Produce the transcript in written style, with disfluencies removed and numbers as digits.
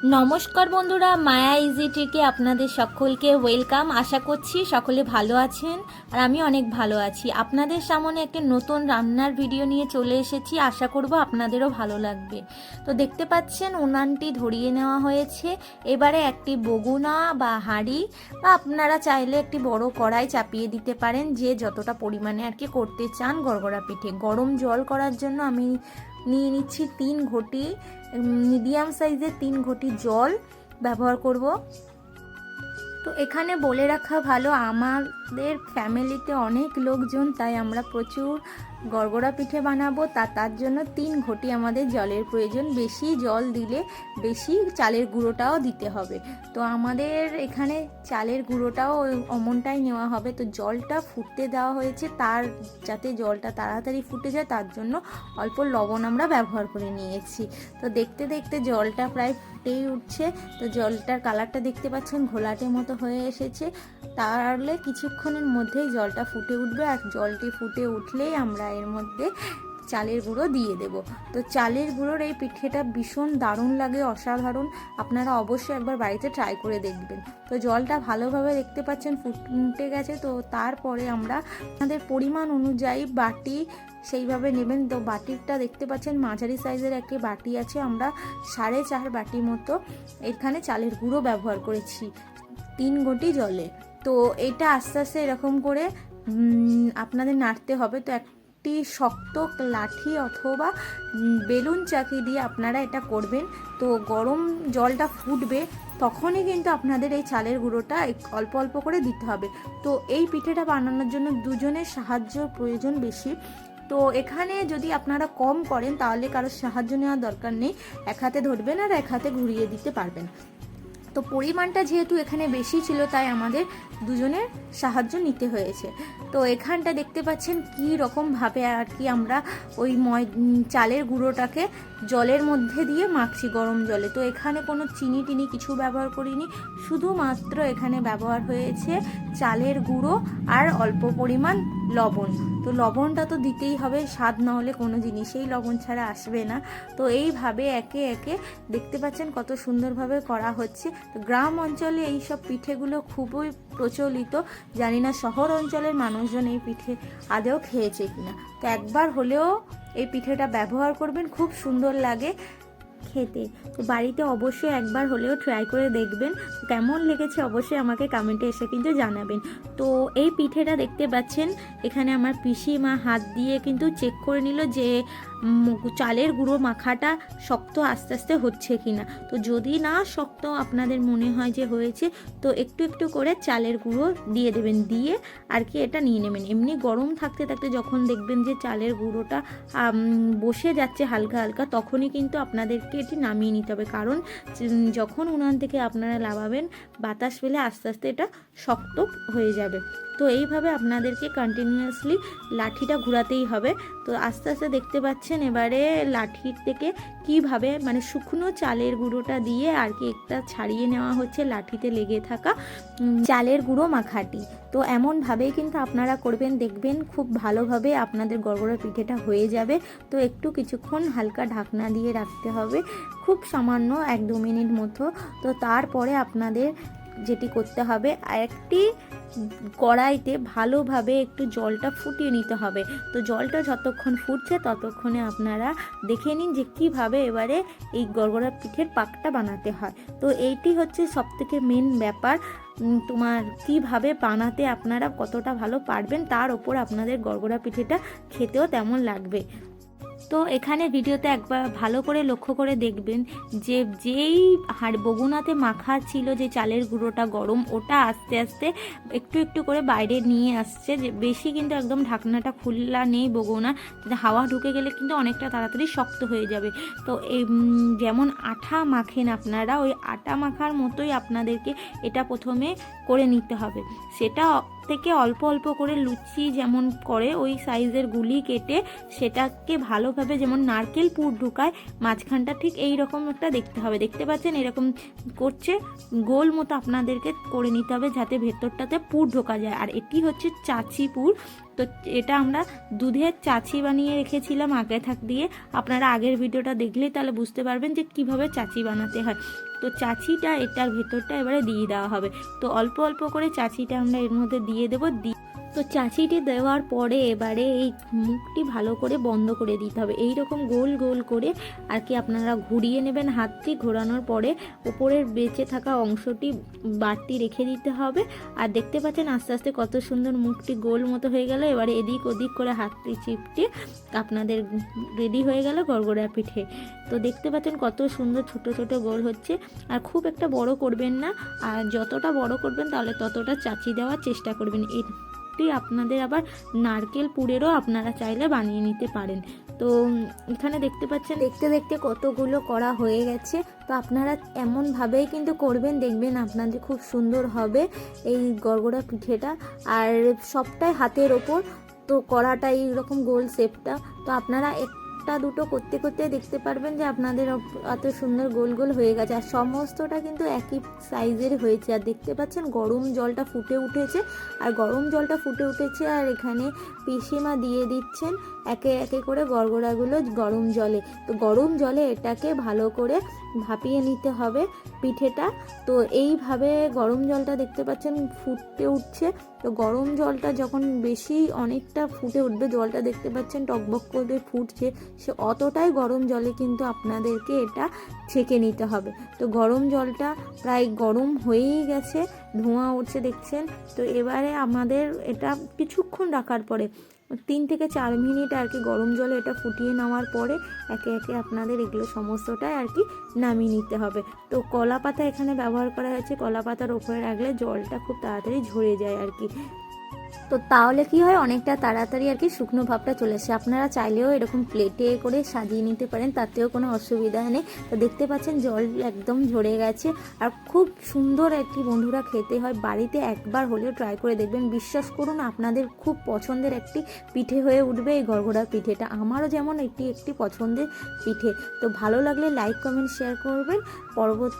নমস্কার বন্ধুরা, মায়া ইজি ট্রিকে আপনাদের সকলকে ওয়েলকাম। আশা করছি সকলে ভালো আছেন আর আমি অনেক ভালো আছি। আপনাদের সামনে একটা নতুন রান্নার ভিডিও নিয়ে চলে এসেছি। আশা করব আপনাদেরও ভালো লাগবে। তো দেখতে পাচ্ছেন উনানটি ধরিয়ে নেওয়া হয়েছে। এবারে একটি বগুনা বা হাঁড়ি বা আপনারা চাইলে একটি বড় কড়াই চাপিয়ে দিতে পারেন, যে যতটা পরিমাণে আর কি করতে চান গড়গড়া পিঠে। গরম জল করার জন্য আমি নিয়ে নিচ্ছি 3 ঘটি, মিডিয়াম সাইজের 3 ঘটি জল ব্যবহার করব। তো এখানে বলে রাখা ভালো, আমাদের ফ্যামিলিতে অনেক লোকজন, তাই আমরা প্রচুর গড়গড়া পিঠে বানাবো। তার জন্য 3 ঘটি আমাদের জলের প্রয়োজন। বেশি জল দিলে বেশি চালের গুঁড়োটাও দিতে হবে। তো আমাদের এখানে চালের গুঁড়োটাও অমনটাই নেওয়া হবে। তো জলটা ফুটতে দেওয়া হয়েছে, তার যাতে জলটা তাড়াতাড়ি ফুটে যায় তার জন্য অল্প লবণ আমরা ব্যবহার করে নিয়েছি। তো দেখতে দেখতে জলটা প্রায় ফুটেই উঠছে। তো জলটার কালারটা দেখতে পাচ্ছেন ঘোলাটে মতো হয়ে এসেছে। তাহলে কিছুক্ষণের মধ্যেই জলটা ফুটে উঠবে, আর জলটি ফুটে উঠলেই আমরা এর মধ্যে চালের গুঁড়ো দিয়ে দেব। তো চালের গুঁড়োর এই পিঠেটা ভীষণ দারুণ লাগে, অসাধারণ। আপনারা অবশ্যই একবার বাড়িতে ট্রাই করে দেখবেন। তো জলটা ভালোভাবে দেখতে পাচ্ছেন ফুটে গেছে। তো তারপরে আমরা আমাদের পরিমাণ অনুযায়ী বাটি সেইভাবে নেবেন। তো বাটিটা দেখতে পাচ্ছেন মাঝারি সাইজের একটি বাটি আছে, আমরা 4.5 বাটি মতো এখানে চালের গুঁড়ো ব্যবহার করেছি 3 ঘটি জলে। তো এটা আস্তে আস্তে এরকম করে আপনাদের নাড়তে হবে। তো একটি শক্ত লাঠি অথবা বেলুন চাকি দিয়ে আপনারা এটা করবেন। তো গরম জলটা ফুটবে তখনই কিন্তু আপনাদের এই চালের গুঁড়োটা অল্প অল্প করে দিতে হবে। তো এই পিঠেটা বানানোর জন্য দুজনের সাহায্য প্রয়োজন বেশি। তো এখানে যদি আপনারা কম করেন তাহলে কারোর সাহায্য নেওয়ার দরকার নেই, এক হাতে ধরবেন আর এক হাতে ঘুরিয়ে দিতে পারবেন। তো পরিমাণটা যেহেতু এখানে বেশি ছিল তাই আমাদের দুজনের সাহায্য নিতে হয়েছে। তো এখানটা দেখতে পাচ্ছেন কি রকমভাবে আর কি আমরা ওই চালের গুঁড়োটাকে জলের মধ্যে দিয়ে মাখছি গরম জলে। তো এখানে কোনো চিনি টিনি কিছু ব্যবহার করিনি, শুধুমাত্র এখানে ব্যবহার হয়েছে চালের গুঁড়ো আর অল্প পরিমাণ লবণ। তো লবণটা তো দিতেই হবে, স্বাদ না হলে কোনো জিনিসেই লবণ ছাড়া আসবে না। তো এইভাবে একে একে দেখতে পাচ্ছেন কত সুন্দরভাবে করা হচ্ছে। তো গ্রাম অঞ্চলে এই সব পিঠেগুলো খুবই প্রচলিত। জানি না শহর অঞ্চলের মানুষজন এই পিঠে আদৌ খেয়েছে কিনা। তো একবার হলেও এই পিঠেটা ব্যবহার করবেন, খুব সুন্দর লাগে খেতে। তো বাড়িতে অবশ্যই একবার হলেও ট্রাই করে দেখবেন। কেমন লেগেছে অবশ্যই আমাকে কমেন্টে এসে কিন্তু জানাবেন। তো এই পিঠেটা দেখতে পাচ্ছেন এখানে আমার পিসিমা হাত দিয়ে কিন্তু চেক করে নিল যে চালের গুঁড়ো মাখাটা শক্ত আস্তে আস্তে হচ্ছে কিনা। তো যদি না শক্ত আপনাদের মনে হয় যে হয়েছে, তো একটু একটু করে চালের গুঁড়ো দিয়ে দেবেন, দিয়ে আর কি এটা নিয়ে নেবেন। এমনি গরম থাকতে থাকতে যখন দেখবেন যে চালের গুঁড়োটা বসে যাচ্ছে হালকা হালকা, তখনই কিন্তু আপনাদেরকে এটি নামিয়ে নিতে হবে। কারণ যখন উনান থেকে আপনারা লাগাবেন বাতাস পেলে আস্তে আস্তে এটা শক্ত হয়ে যাবে। তো এইভাবে আপনাদেরকে কন্টিনিউয়াসলি লাঠিটা ঘোরাতেই হবে। তো আস্তে আস্তে দেখতে পাচ্ছেন এবারে লাঠির থেকে কিভাবে মানে শুকনো চালের গুঁড়োটা দিয়ে আর কি একটা ছাড়িয়ে নেওয়া হচ্ছে লাঠিতে লেগে থাকা চালের গুঁড়ো মাখাটি। তো এমনভাবেই কিন্তু আপনারা করবেন, দেখবেন খুব ভালোভাবে আপনাদের গড়গড়া পিঠেটা হয়ে যাবে। তো একটু কিছুক্ষণ হালকা ঢাকনা দিয়ে রাখতে হবে, খুব সামান্য 1-2 মিনিট মতো। তো তারপরে আপনাদের যেটি করতে হবে, একটি কড়াইতে ভালোভাবে একটু জলটা ফুটিয়ে নিতে হবে। তো জলটা যতক্ষণ ফুটছে ততক্ষণে আপনারা দেখে নিন যে কীভাবে এবারে এই গড়গড়া পিঠের পাকটা বানাতে হয়। তো এইটি হচ্ছে সবথেকে মেন ব্যাপার। তোমার কিভাবে বানাতে আপনারা কতটা ভালো পারবেন তার ওপর আপনাদের গড়গড়া পিঠেটা খেতেও তেমন লাগবে। তো এখানে ভিডিওতে একবার ভালো করে লক্ষ্য করে দেখবেন যে যেই বগুনাতে মাখা ছিল যে চালের গুঁড়োটা গরম, ওটা আস্তে আস্তে একটু একটু করে বাইরে নিয়ে আসছে। যে বেশি কিন্তু একদম ঢাকনাটা খোলা নেই বগুনা, হাওয়া ঢুকে গেলে কিন্তু অনেকটা তাড়াতাড়ি শক্ত হয়ে যাবে। তো এই যেমন আটা মাখেন আপনারা, ওই আটা মাখার মতোই আপনাদেরকে এটা প্রথমে করে নিতে হবে। সেটা থেকে অল্প অল্প করে লুচি যেমন করে ওই সাইজের গুলি কেটে সেটাকে ভালোভাবে যেমন নারকেল পুর ঢুকায় মাঝখানটা ঠিক এই রকম একটা দেখতে হবে। দেখতে পাচ্ছেন এরকম করছে গোল মতো আপনাদেরকে করে নিতে হবে যাতে ভেতরটাতে পুর ঢোকা যায়। আর এটি হচ্ছে চাচি পুর। তো তো এটা আমরা দুধের চাচি বানিয়ে রেখেছিলাম আগে দিয়ে। আপনারা আগের ভিডিওটা দেখলেই তাহলে বুঝতে পারবেন যে কিভাবে চাচি বানাতে হয়। তো চাচিটা এটার ভেতরটা এবারে দিয়ে দেওয়া হবে। তো অল্প অল্প করে চাচিটা আমরা এর মধ্যে দিয়ে দেবো। তো চাচিটি দেওয়ার পরে এবারে এই মুখটি ভালো করে বন্ধ করে দিতে হবে। এই রকম গোল গোল করে আর কি আপনারা ঘুরিয়ে নেবেন। হাতটি ঘোরানোর পরে উপরের বেঁচে থাকা অংশটি বাড়তি রেখে দিতে হবে। আর দেখতে পাচ্ছেন আস্তে আস্তে কত সুন্দর মুখটি গোল মতো হয়ে গেল। এবারে এদিক ওদিক করে হাতটি চিপটে আপনাদের রেডি হয়ে গেল গড়গড়া পিঠে। তো দেখতে পাচ্ছেন কত সুন্দর ছোট ছোট গোল হচ্ছে। আর খুব একটা বড় করবেন না, আর যতটা বড় করবেন তাহলে ততটা চাচি দেওয়ার চেষ্টা করবেন। আপনাদের আবার নারকেল পুরেরও আপনারা চাইলে বানিয়ে নিতে পারেন। তো এখানে দেখতে পাচ্ছেন দেখতে দেখতে কতগুলো করা হয়ে গেছে। তো আপনারা এমনভাবেই কিন্তু করবেন, দেখবেন আপনাদের খুব সুন্দর হবে এই গড়গড়া পিঠেটা। আর সবটাই হাতের ওপর তো করাটা এইরকম গোল শেপটা। তো আপনারা একটা দুটো করতে করতে দেখতে পারবেন যে আপনাদের এত সুন্দর গোল গোল হয়ে গেছে। আর সমস্তটা কিন্তু একই সাইজের হয়েছে। আর দেখতে পাচ্ছেন গরম জলটা ফুটে উঠেছে, আর গরম জলটা ফুটে উঠেছে আর এখানে পিসিমা দিয়ে দিচ্ছেন একে একে করে গড়গড়াগুলো গরম জলে। তো গরম জলে এটাকে ভালো করে ভাপিয়ে নিতে হবে পিঠেটা। তো এইভাবে গরম জলটা দেখতে পাচ্ছেন ফুটে উঠছে। তো গরম জলটা যখন বেশি অনেকটা ফুটে উঠবে, জলটা দেখতে পাচ্ছেন টকবক করে ফুটছে, সে অতটাই গরম জলে কিন্তু আপনাদেরকে এটা ছেঁকে নিতে হবে। তো গরম জলটা প্রায় গরম হয়েই গেছে, ধোঁয়া উঠছে দেখছেন। তো এবারে আমাদের এটা কিছুক্ষণ রাখার পরে 3 থেকে 4 মিনিট আর কি গরম জলে এটা ফুটিয়ে নেওয়ার পরে একে একে আপনাদের এগুলো সমস্তটাই আর কি নামিয়ে নিতে হবে। তো কলা পাতা এখানে ব্যবহার করা হয়েছে। কলা পাতার ওপরে রাখলে জলটা খুব তাড়াতাড়ি ঝরে যায় আর কি। তো তাহলে কি হয়, অনেকটা তাড়াতাড়ি আর কি শুকনো ভাবটা চলে আসে। আপনারা চাইলেও এরকম প্লেটে করে সাজিয়ে নিতে পারেন, তাতেও কোনো অসুবিধা নেই। তো দেখতে পাচ্ছেন জল একদম ঝরে গেছে আর খুব সুন্দর একটি বন্ধুরা খেতে হয়। বাড়িতে একবার হলেও ট্রাই করে দেখবেন, বিশ্বাস করুন আপনাদের খুব পছন্দের একটি পিঠে হয়ে উঠবে এই গড়গড়া পিঠেটা। আমারও যেমন একটি পছন্দের পিঠে। তো ভালো লাগলে লাইক কমেন্ট শেয়ার করবেন। পরবর্তী